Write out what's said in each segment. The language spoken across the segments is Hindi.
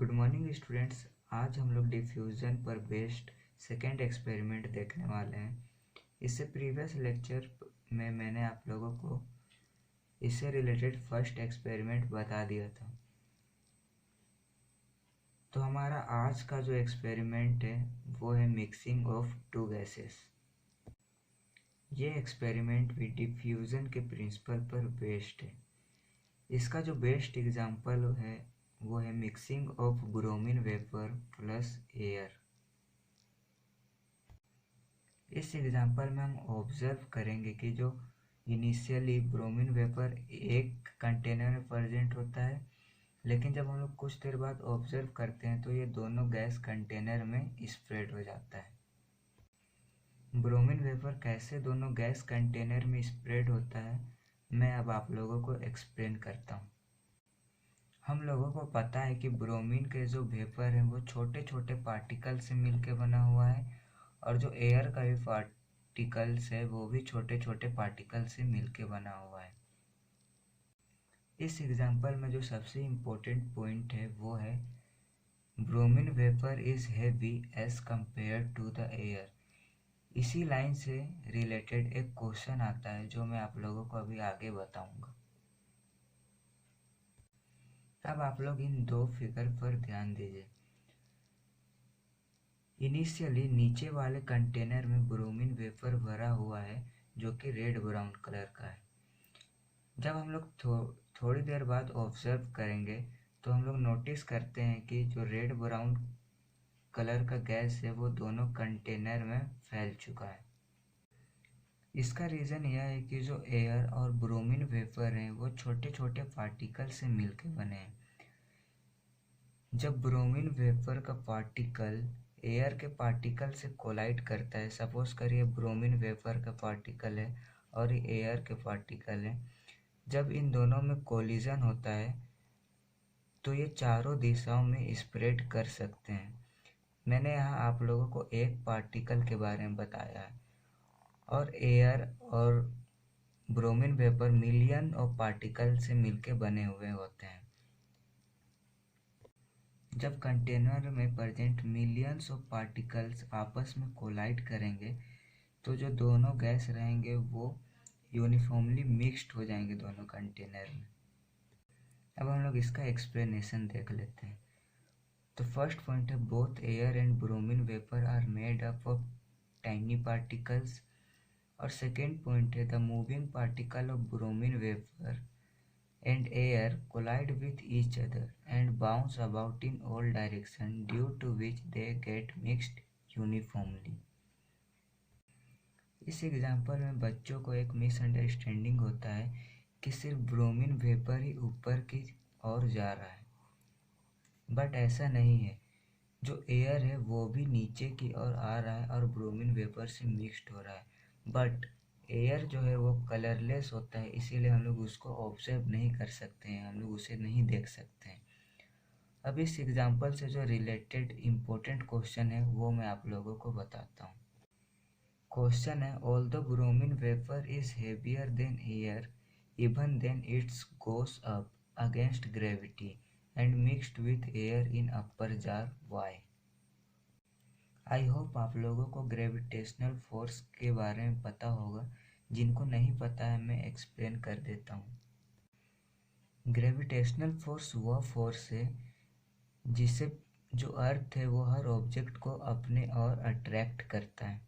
Good morning students. आज हम लोग डिफ्यूज़न पर बेस्ड सेकेंड एक्सपेरिमेंट देखने वाले हैं। इससे प्रीवियस लेक्चर में मैंने आप लोगों को इससे रिलेटेड फर्स्ट एक्सपेरिमेंट बता दिया था। तो हमारा आज का जो एक्सपेरिमेंट है वो है मिक्सिंग ऑफ टू गैसेस। ये एक्सपेरिमेंट भी डिफ्यूज़न के प्रिंसिपल पर बेस्ड है। इसका जो बेस्ट एग्जांपल है वो है mixing of bromine vapour plus air. इस एग्जांपल में हम ऑब्जर्व करेंगे कि जो इनिशियली ब्रोमीन वेपर एक कंटेनर में प्रेजेंट होता है, लेकिन जब हम लोग कुछ देर बाद ऑब्जर्व करते हैं तो ये दोनों गैस कंटेनर में स्प्रेड हो जाता है। ब्रोमीन वेपर कैसे दोनों गैस कंटेनर में स्प्रेड होता है मैं अब आप लोगों को एक्सप्लेन करता हूँ। हम लोगों को पता है कि ब्रोमीन के जो वेपर है वो छोटे छोटे पार्टिकल से मिलके बना हुआ है, और जो एयर का भी पार्टिकल्स है वो भी छोटे छोटे पार्टिकल से मिलके बना हुआ है। इस एग्जांपल में जो सबसे इम्पोर्टेंट पॉइंट है वो है bromine vapour is heavy as compare to the air. इसी लाइन से रिलेटेड एक क्वेश्चन आता है जो मैं आप लोगों को अभी आगे बताऊंगा। अब आप लोग इन दो फिगर पर ध्यान दीजिए। इनिशियली नीचे वाले कंटेनर में ब्रोमीन वेपर भरा हुआ है जो कि रेड ब्राउन कलर का है। जब हम लोग थोड़ी देर बाद ऑब्जर्व करेंगे तो हम लोग नोटिस करते हैं कि जो रेड ब्राउन कलर का गैस है वो दोनों कंटेनर में फैल चुका है। इसका रीज़न यह है कि जो एयर और ब्रोमीन वेपर हैं वो छोटे छोटे पार्टिकल से मिलकर बने हैं। जब ब्रोमीन वेपर का पार्टिकल एयर के पार्टिकल से कोलाइड करता है, सपोज करिए ब्रोमीन वेपर का पार्टिकल है और एयर के पार्टिकल है, जब इन दोनों में कोलिजन होता है तो ये चारों दिशाओं में स्प्रेड कर सकते हैं। मैंने यहाँ आप लोगों को एक पार्टिकल के बारे में बताया है, और एयर और bromine vapour million of particle से मिलके बने हुए होते हैं। जब कंटेनर में प्रेजेंट मिलियंस ऑफ पार्टिकल्स आपस में कोलाइड करेंगे तो जो दोनों गैस रहेंगे वो यूनिफॉर्मली मिक्स्ड हो जाएंगे दोनों कंटेनर में। अब हम लोग इसका एक्सप्लेनेशन देख लेते हैं। तो फर्स्ट पॉइंट है both air and bromine vapour are made up of tiny particles, और सेकेंड पॉइंट है the moving particle of bromine vapour and air collide with each other and bounce about in all directions, due to which they get mixed uniformly. इस एग्जाम्पल में बच्चों को एक मिसअंडरस्टैंडिंग होता है कि सिर्फ ब्रोमीन वेपर ही ऊपर की ओर जा रहा है, बट ऐसा नहीं है। जो एयर है वो भी नीचे की ओर आ रहा है और ब्रोमीन वेपर से मिक्स्ड हो रहा है, बट एयर जो है वो कलरलेस होता है, इसीलिए हम लोग उसको ऑब्जर्व नहीं कर सकते हैं, हम लोग उसे नहीं देख सकते हैं। अब इस एग्जांपल से जो रिलेटेड इम्पोर्टेंट क्वेश्चन है वो मैं आप लोगों को बताता हूँ। क्वेश्चन है although bromine vapour is heavier than air, even then it's goes up against gravity and mixed with air in upper jar, why? I hope आप लोगों को ग्रेविटेशनल फोर्स के बारे में पता होगा। जिनको नहीं पता है मैं एक्सप्लेन कर देता हूँ। ग्रेविटेशनल फोर्स वह फोर्स है जिसे जो अर्थ है वो हर ऑब्जेक्ट को अपने ओर अट्रैक्ट करता है।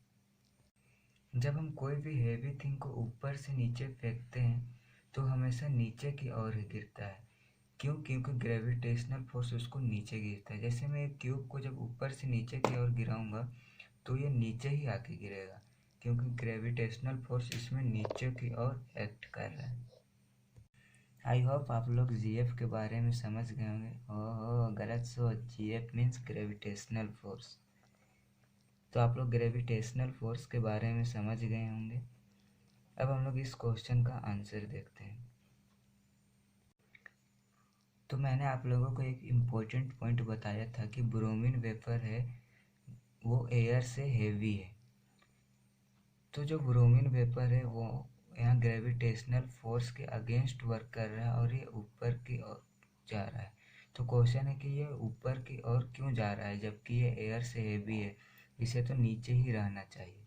जब हम कोई भी हेवी थिंग को ऊपर से नीचे फेंकते हैं तो हमेशा नीचे की ओर ही गिरता है। क्यों? क्योंकि ग्रेविटेशनल फोर्स उसको नीचे गिरता है। जैसे मैं एक क्यूब को जब ऊपर से नीचे की ओर गिराऊंगा तो ये नीचे ही आके गिरेगा, क्योंकि ग्रेविटेशनल फोर्स इसमें नीचे की ओर एक्ट कर रहा है। आई होप आप लोग जीएफ के बारे में समझ गए होंगे। ओह गलत सोच, जीएफ मीन्स ग्रेविटेशनल फोर्स। तो आप लोग ग्रेविटेशनल फोर्स के बारे में समझ गए होंगे। अब हम लोग इस क्वेश्चन का आंसर देखते हैं। तो मैंने आप लोगों को एक इम्पोर्टेंट पॉइंट बताया था कि ब्रोमीन वेपर है वो एयर से हेवी है। तो जो ब्रोमीन वेपर है वो यहाँ ग्रेविटेशनल फोर्स के अगेंस्ट वर्क कर रहा है और ये ऊपर की ओर जा रहा है। तो क्वेश्चन है कि ये ऊपर की ओर क्यों जा रहा है जबकि ये एयर से हेवी है, इसे तो नीचे ही रहना चाहिए।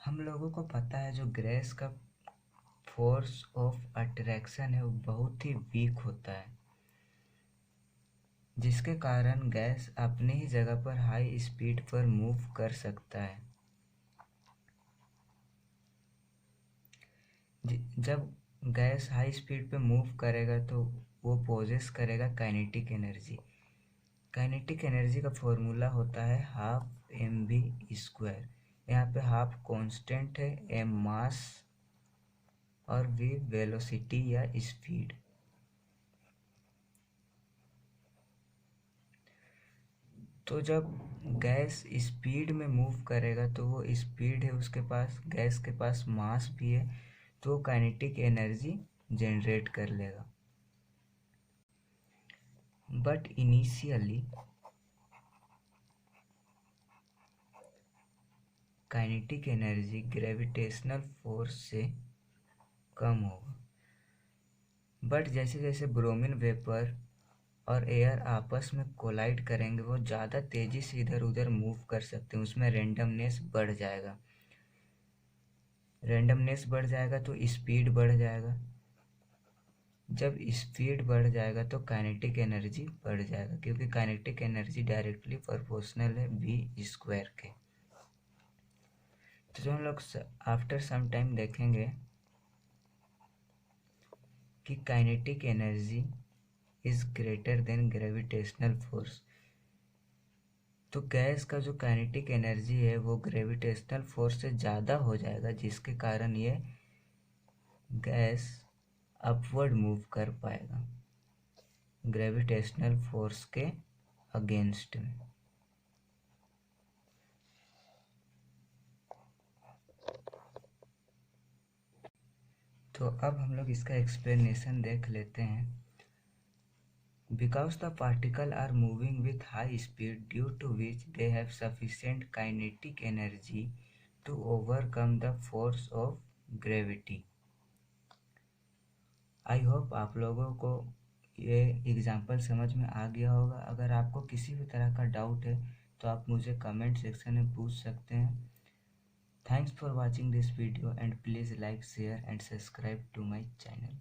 हम लोगों को पता है जो गैस का फोर्स ऑफ अट्रैक्शन है वो बहुत ही वीक होता है, जिसके कारण गैस अपनी ही जगह पर हाई स्पीड पर मूव कर सकता है। जब गैस हाई स्पीड पे मूव करेगा तो वो पोजेस करेगा काइनेटिक एनर्जी। काइनेटिक एनर्जी का फॉर्मूला होता है हाफ एम वी स्क्वायर। यहाँ पे हाफ कांस्टेंट है, एम मास और वी वेलोसिटी या स्पीड। तो जब गैस स्पीड में मूव करेगा तो वो स्पीड है उसके पास, गैस के पास मास भी है, तो काइनेटिक एनर्जी जनरेट कर लेगा। But initially kinetic energy gravitational force से कम होगा। बट जैसे जैसे ब्रोमीन वेपर और एयर आपस में कोलाइड करेंगे वो ज़्यादा तेज़ी से इधर उधर मूव कर सकते हैं, उसमें रेंडमनेस बढ़ जाएगा। रेंडमनेस बढ़ जाएगा तो स्पीड बढ़ जाएगा। जब स्पीड बढ़ जाएगा तो काइनेटिक एनर्जी बढ़ जाएगा, क्योंकि काइनेटिक एनर्जी डायरेक्टली प्रोपोर्शनल है वी स्क्वायर के। तो जो हम लोग आफ्टर सम टाइम देखेंगे कि kinetic energy is greater than gravitational force. तो गैस का जो काइनेटिक एनर्जी है वो ग्रेविटेशनल फोर्स से ज़्यादा हो जाएगा, जिसके कारण ये गैस अपवर्ड मूव कर पाएगा ग्रेविटेशनल फोर्स के अगेंस्ट में। तो अब हम लोग इसका एक्सप्लेनेशन देख लेते हैं। Because the particles are moving with high speed, due to which they have sufficient kinetic energy to overcome the force of gravity. I hope आप लोगों को ये एग्जाम्पल समझ में आ गया होगा। अगर आपको किसी भी तरह का डाउट है तो आप मुझे कमेंट सेक्शन में पूछ सकते हैं। Thanks for watching this video and please like, share and subscribe to my channel.